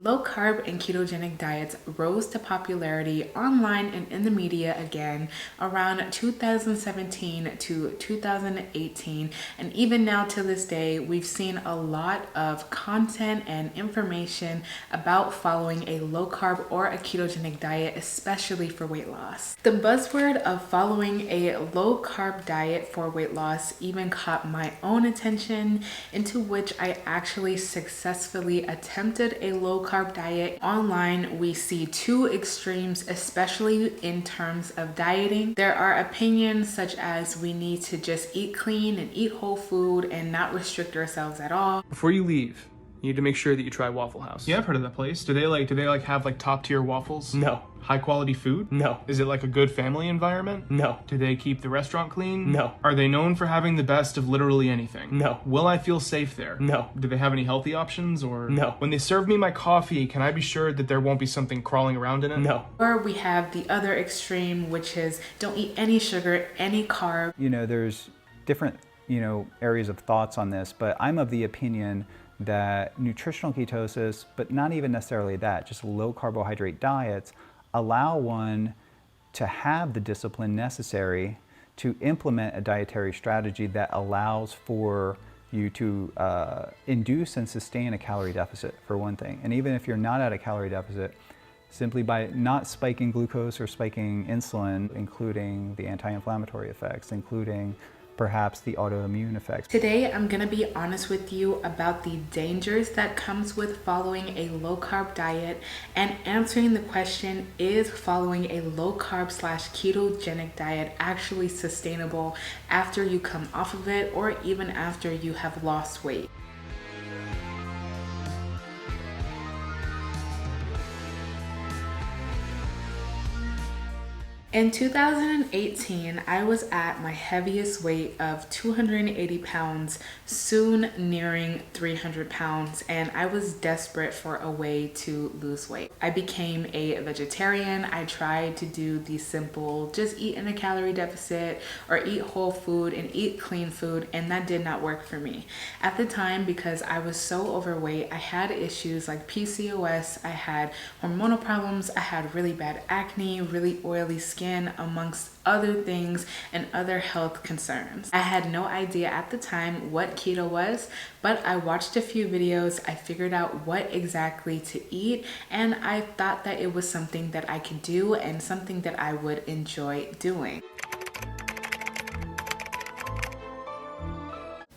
Low carb and ketogenic diets rose to popularity online and in the media again around 2017 to 2018, and even now to this day we've seen a lot of content and information about following a low carb or a ketogenic diet, especially for weight loss. The buzzword of following a low carb diet for weight loss even caught my own attention, into which I actually successfully attempted a low carb diet. Online, we see two extremes, especially in terms of dieting. There are opinions such as we need to just eat clean and eat whole food and not restrict ourselves at all. Before you leave, you need to make sure that you try Waffle House. Yeah, I've heard of that place. Do they have top tier waffles? No. High quality food? No. Is it like a good family environment? No. Do they keep the restaurant clean? No. Are they known for having the best of literally anything? No. Will I feel safe there? No. Do they have any healthy options or? No. When they serve me my coffee, can I be sure that there won't be something crawling around in it? No. Or we have the other extreme, which is don't eat any sugar, any carb. There's different, areas of thoughts on this, but I'm of the opinion that nutritional ketosis, but not even necessarily that, just low carbohydrate diets, allow one to have the discipline necessary to implement a dietary strategy that allows for you to induce and sustain a calorie deficit, for one thing. And even if you're not at a calorie deficit, simply by not spiking glucose or spiking insulin, including the anti-inflammatory effects, including perhaps the autoimmune effects. Today, I'm gonna be honest with you about the dangers that comes with following a low carb diet and answering the question, is following a low carb / ketogenic diet actually sustainable after you come off of it or even after you have lost weight? In 2018, I was at my heaviest weight of 280 pounds, soon nearing 300 pounds, and I was desperate for a way to lose weight. I became a vegetarian. I tried to do the simple, just eat in a calorie deficit or eat whole food and eat clean food, and that did not work for me. At the time, because I was so overweight, I had issues like PCOS, I had hormonal problems, I had really bad acne, really oily skin, amongst other things and other health concerns. I had no idea at the time what keto was, but I watched a few videos, I figured out what exactly to eat, and I thought that it was something that I could do and something that I would enjoy doing.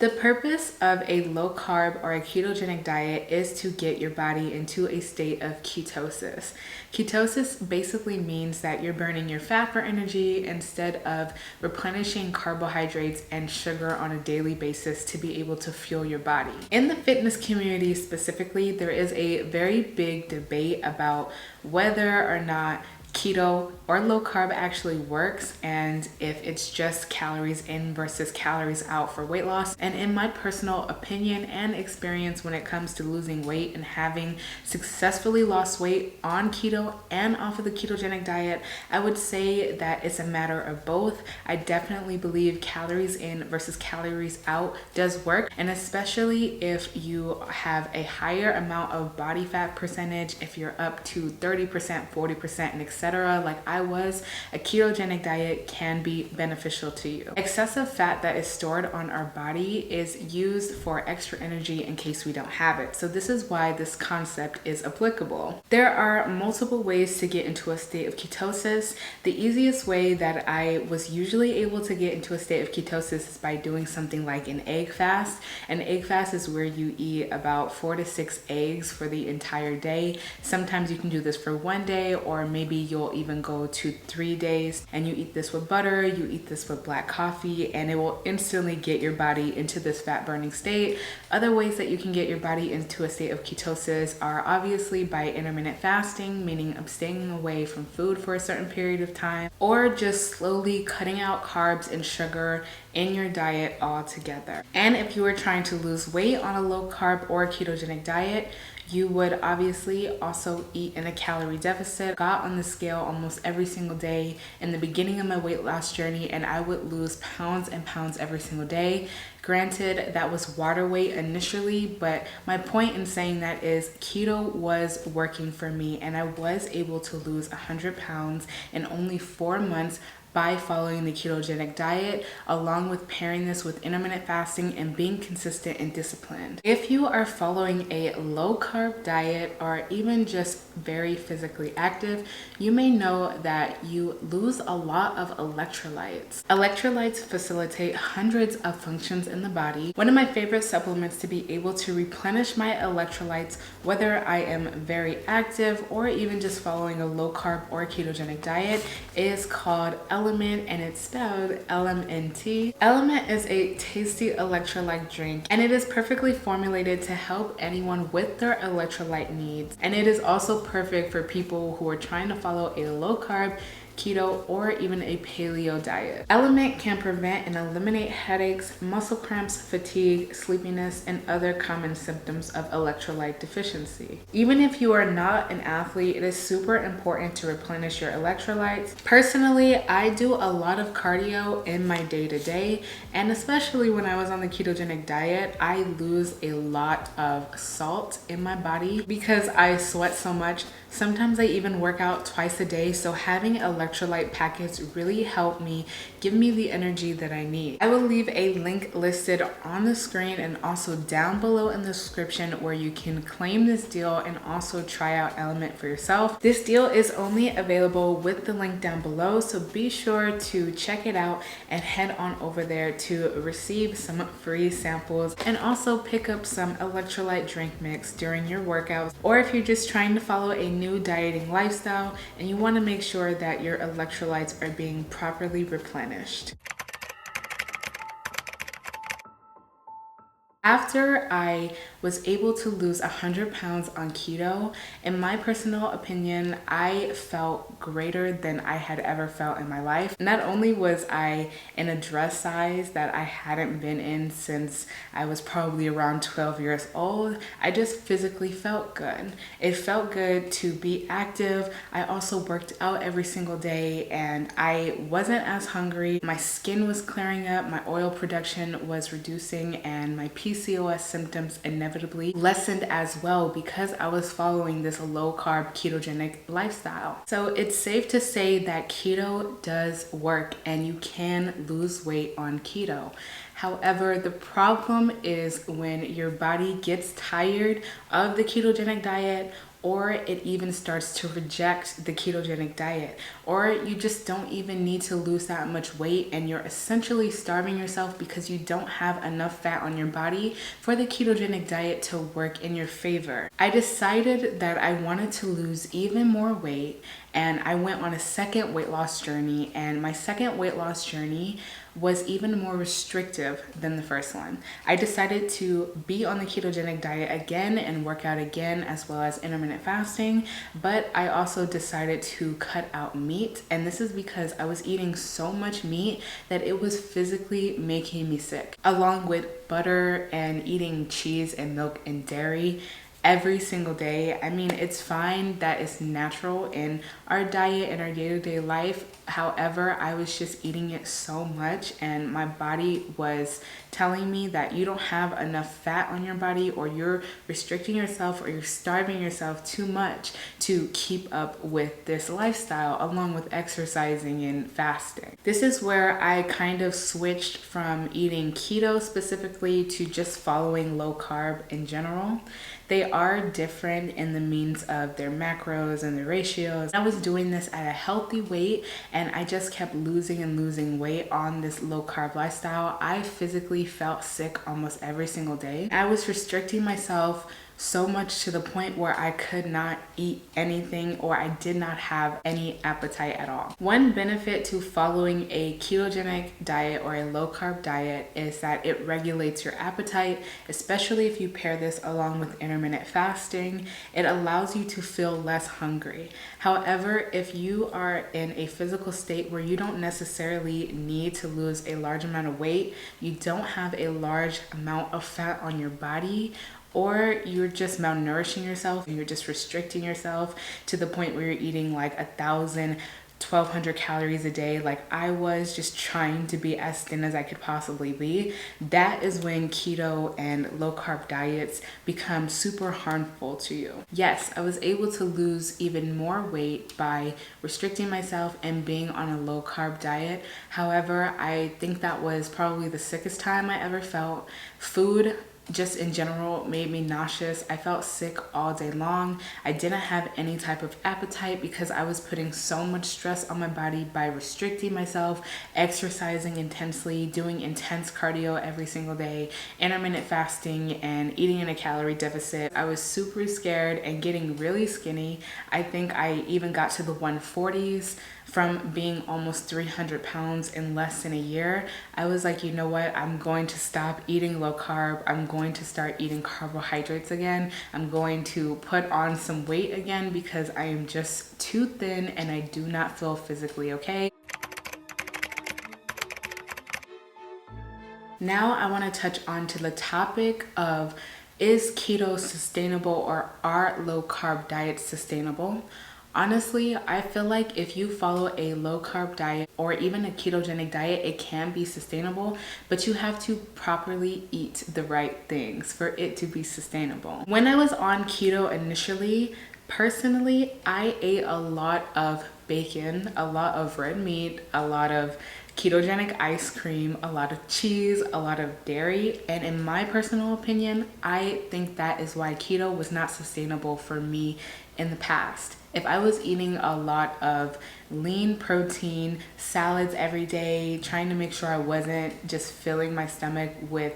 The purpose of a low carb or a ketogenic diet is to get your body into a state of ketosis. Ketosis basically means that you're burning your fat for energy instead of replenishing carbohydrates and sugar on a daily basis to be able to fuel your body. In the fitness community specifically, there is a very big debate about whether or not keto or low carb actually works and if it's just calories in versus calories out for weight loss. And in my personal opinion and experience when it comes to losing weight and having successfully lost weight on keto and off of the ketogenic diet, I would say that it's a matter of both. I definitely believe calories in versus calories out does work, and especially if you have a higher amount of body fat percentage, if you're up to 30%, 40%, and etc. like I was, a ketogenic diet can be beneficial to you. Excessive fat that is stored on our body is used for extra energy in case we don't have it. So this is why this concept is applicable. There are multiple ways to get into a state of ketosis. The easiest way that I was usually able to get into a state of ketosis is by doing something like an egg fast. An egg fast is where you eat about 4 to 6 eggs for the entire day. Sometimes you can do this for one day, or maybe you'll even go to 3 days, and you eat this with butter, you eat this with black coffee, and it will instantly get your body into this fat burning state. Other ways that you can get your body into a state of ketosis are obviously by intermittent fasting, meaning abstaining away from food for a certain period of time, or just slowly cutting out carbs and sugar in your diet altogether. And if you are trying to lose weight on a low carb or ketogenic diet, You would obviously also eat in a calorie deficit. Got on the scale almost every single day in the beginning of my weight loss journey, and I would lose pounds and pounds every single day. Granted, that was water weight initially, but my point in saying that is keto was working for me, and I was able to lose 100 pounds in only 4 months by following the ketogenic diet, along with pairing this with intermittent fasting and being consistent and disciplined. If you are following a low carb diet or even just very physically active, you may know that you lose a lot of electrolytes. Electrolytes facilitate hundreds of functions in the body. One of my favorite supplements to be able to replenish my electrolytes, whether I am very active or even just following a low carb or ketogenic diet, is called Element, and it's spelled LMNT. Element is a tasty electrolyte drink, and it is perfectly formulated to help anyone with their electrolyte needs. And it is also perfect for people who are trying to follow a low carb, keto, or even a paleo diet. Element can prevent and eliminate headaches, muscle cramps, fatigue, sleepiness, and other common symptoms of electrolyte deficiency. Even if you are not an athlete, it is super important to replenish your electrolytes. Personally, I do a lot of cardio in my day-to-day, and especially when I was on the ketogenic diet, I lose a lot of salt in my body because I sweat so much. Sometimes I even work out twice a day, so having electrolyte packets really help me, give me the energy that I need. I will leave a link listed on the screen and also down below in the description where you can claim this deal and also try out Element for yourself. This deal is only available with the link down below, so be sure to check it out and head on over there to receive some free samples and also pick up some electrolyte drink mix during your workouts, or if you're just trying to follow a new dieting lifestyle and you want to make sure that your electrolytes are being properly replenished. After I was able to lose 100 pounds on keto, in my personal opinion, I felt greater than I had ever felt in my life. Not only was I in a dress size that I hadn't been in since I was probably around 12 years old, I just physically felt good. It felt good to be active. I also worked out every single day and I wasn't as hungry. My skin was clearing up, my oil production was reducing, and my PCOS symptoms inevitably lessened as well because I was following this low carb ketogenic lifestyle. So it's safe to say that keto does work and you can lose weight on keto. However, the problem is when your body gets tired of the ketogenic diet, or it even starts to reject the ketogenic diet, or you just don't even need to lose that much weight and you're essentially starving yourself because you don't have enough fat on your body for the ketogenic diet to work in your favor. I decided that I wanted to lose even more weight, and I went on a second weight loss journey, and my second weight loss journey was even more restrictive than the first one. I decided to be on the ketogenic diet again and work out again, as well as intermittent fasting, but I also decided to cut out meat, and this is because I was eating so much meat that it was physically making me sick, along with butter and eating cheese and milk and dairy every single day. I mean, it's fine that it's natural in our diet and our day-to-day life. However, I was just eating it so much and my body was telling me that you don't have enough fat on your body, or you're restricting yourself, or you're starving yourself too much to keep up with this lifestyle, along with exercising and fasting. This is where I kind of switched from eating keto specifically to just following low carb in general. They are different in the means of their macros and their ratios. I was doing this at a healthy weight and I just kept losing and losing weight on this low carb lifestyle. I physically felt sick almost every single day. I was restricting myself so much to the point where I could not eat anything, or I did not have any appetite at all. One benefit to following a ketogenic diet or a low carb diet is that it regulates your appetite, especially if you pair this along with intermittent fasting. It allows you to feel less hungry. However, if you are in a physical state where you don't necessarily need to lose a large amount of weight, you don't have a large amount of fat on your body, or you're just malnourishing yourself and you're just restricting yourself to the point where you're eating like 1,200 calories a day, like I was, just trying to be as thin as I could possibly be, that is when keto and low carb diets become super harmful to you. Yes, I was able to lose even more weight by restricting myself and being on a low carb diet. However, I think that was probably the sickest time I ever felt. Food just in general made me nauseous. I felt sick all day long. I didn't have any type of appetite because I was putting so much stress on my body by restricting myself, exercising intensely, doing intense cardio every single day, intermittent fasting, and eating in a calorie deficit. I was super scared and getting really skinny. I think I even got to the 140s from being almost 300 pounds in less than a year. I was like, you know what? I'm going to stop eating low carb. I'm going to start eating carbohydrates again. I'm going to put on some weight again because I am just too thin and I do not feel physically okay. Now I want to touch on to the topic of, is keto sustainable or are low carb diets sustainable? Honestly, I feel like if you follow a low carb diet or even a ketogenic diet, it can be sustainable, but you have to properly eat the right things for it to be sustainable. When I was on keto initially, personally, I ate a lot of bacon, a lot of red meat, a lot of ketogenic ice cream, a lot of cheese, a lot of dairy, and in my personal opinion, I think that is why keto was not sustainable for me in the past. If I was eating a lot of lean protein, salads every day, trying to make sure I wasn't just filling my stomach with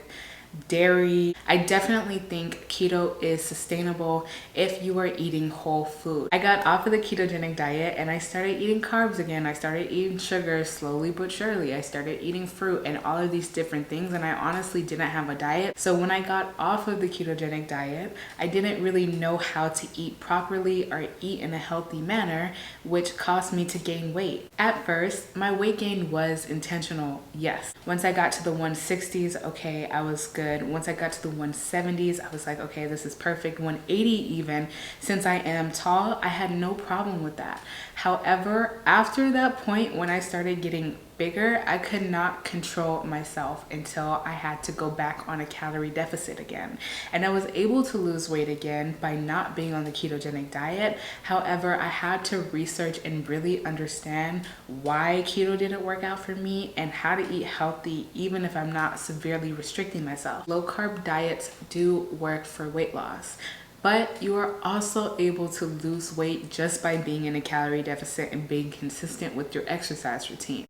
dairy, I definitely think keto is sustainable if you are eating whole food. I got off of the ketogenic diet and I started eating carbs again. I started eating sugar slowly but surely. I started eating fruit and all of these different things, and I honestly didn't have a diet. So when I got off of the ketogenic diet, I didn't really know how to eat properly or eat in a healthy manner, which caused me to gain weight. At first, my weight gain was intentional, yes. Once I got to the 160s, okay, I was good. Once I got to the 170s, I was like, okay, this is perfect. 180 even. Since I am tall, I had no problem with that. However, after that point, when I started getting bigger, I could not control myself until I had to go back on a calorie deficit again. And I was able to lose weight again by not being on the ketogenic diet. However, I had to research and really understand why keto didn't work out for me and how to eat healthy even if I'm not severely restricting myself. Low carb diets do work for weight loss, but you are also able to lose weight just by being in a calorie deficit and being consistent with your exercise routine.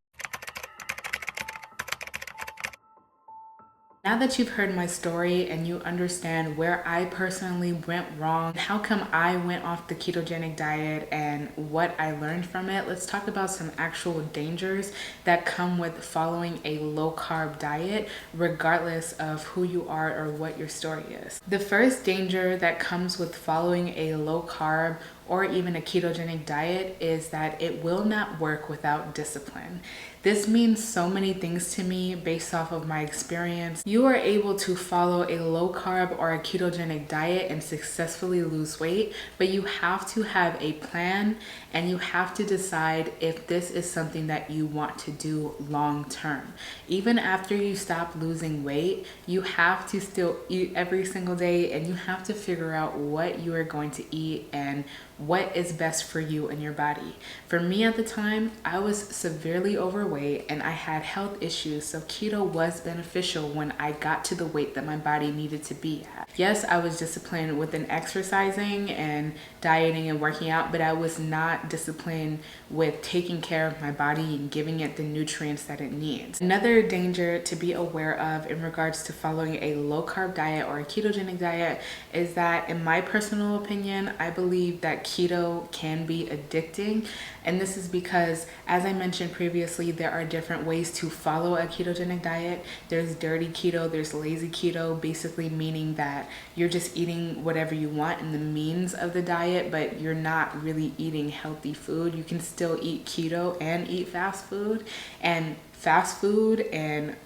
Now that you've heard my story and you understand where I personally went wrong, how come I went off the ketogenic diet and what I learned from it, let's talk about some actual dangers that come with following a low carb diet, regardless of who you are or what your story is. The first danger that comes with following a low carb or even a ketogenic diet is that it will not work without discipline. This means so many things to me based off of my experience. You are able to follow a low carb or a ketogenic diet and successfully lose weight, but you have to have a plan and you have to decide if this is something that you want to do long term. Even after you stop losing weight, you have to still eat every single day and you have to figure out what you are going to eat and what is best for you and your body. For me at the time, I was severely overweight and I had health issues, so keto was beneficial when I got to the weight that my body needed to be at. Yes, I was disciplined within exercising and dieting and working out, but I was not disciplined with taking care of my body and giving it the nutrients that it needs. Another danger to be aware of in regards to following a low carb diet or a ketogenic diet is that, in my personal opinion, I believe that keto can be addicting. And this is because, as I mentioned previously, there are different ways to follow a ketogenic diet. There's dirty keto, there's lazy keto, basically meaning that you're just eating whatever you want in the means of the diet, but you're not really eating healthy food. You can still eat keto and eat fast food and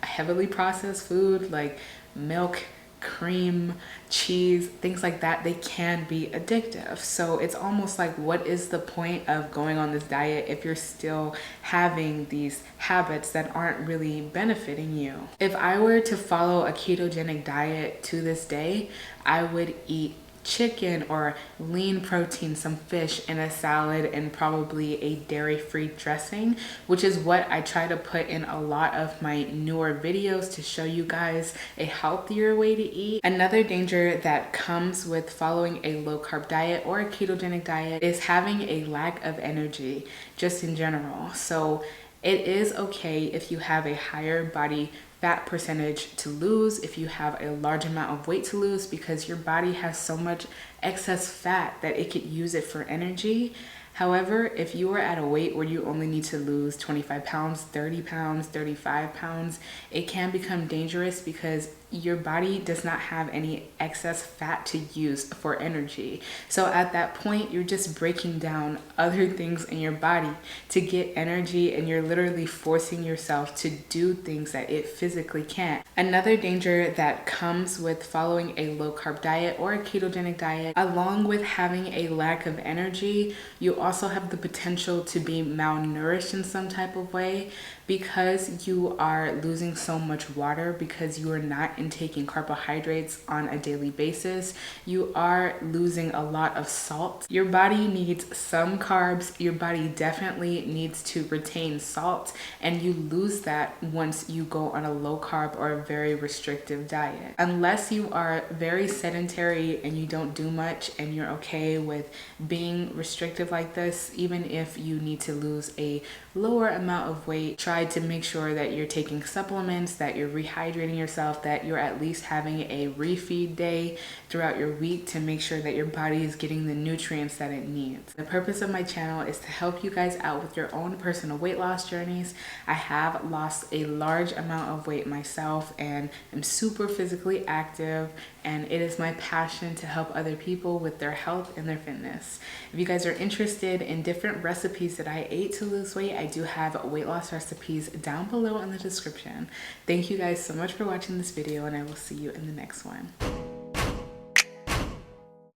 heavily processed food like milk, cream, cheese, things like that, they can be addictive. So it's almost like, what is the point of going on this diet if you're still having these habits that aren't really benefiting you? If I were to follow a ketogenic diet to this day, I would eat chicken or lean protein, some fish in a salad, and probably a dairy-free dressing, which is what I try to put in a lot of my newer videos to show you guys a healthier way to eat. Another danger that comes with following a low-carb diet or a ketogenic diet is having a lack of energy just in general. So it is okay if you have a higher body fat percentage to lose, if you have a large amount of weight to lose, because your body has so much excess fat that it could use it for energy. However, if you are at a weight where you only need to lose 25 pounds, 30 pounds, 35 pounds, it can become dangerous because your body does not have any excess fat to use for energy. So at that point, you're just breaking down other things in your body to get energy, and you're literally forcing yourself to do things that it physically can't. Another danger that comes with following a low-carb diet or a ketogenic diet, along with having a lack of energy, you also have the potential to be malnourished in some type of way, because you are losing so much water, because you are not intaking carbohydrates on a daily basis. You are losing a lot of salt. Your body needs some carbs. Your body definitely needs to retain salt, and you lose that once you go on a low carb or a very restrictive diet. Unless you are very sedentary and you don't do much and you're okay with being restrictive like this, even if you need to lose a lower amount of weight, try to make sure that you're taking supplements, that you're rehydrating yourself, that you're at least having a refeed day throughout your week to make sure that your body is getting the nutrients that it needs. The purpose of my channel is to help you guys out with your own personal weight loss journeys. I have lost a large amount of weight myself and am super physically active, and it is my passion to help other people with their health and their fitness. If you guys are interested in different recipes that I ate to lose weight, I do have weight loss recipes down below in the description. Thank you guys so much for watching this video, and I will see you in the next one.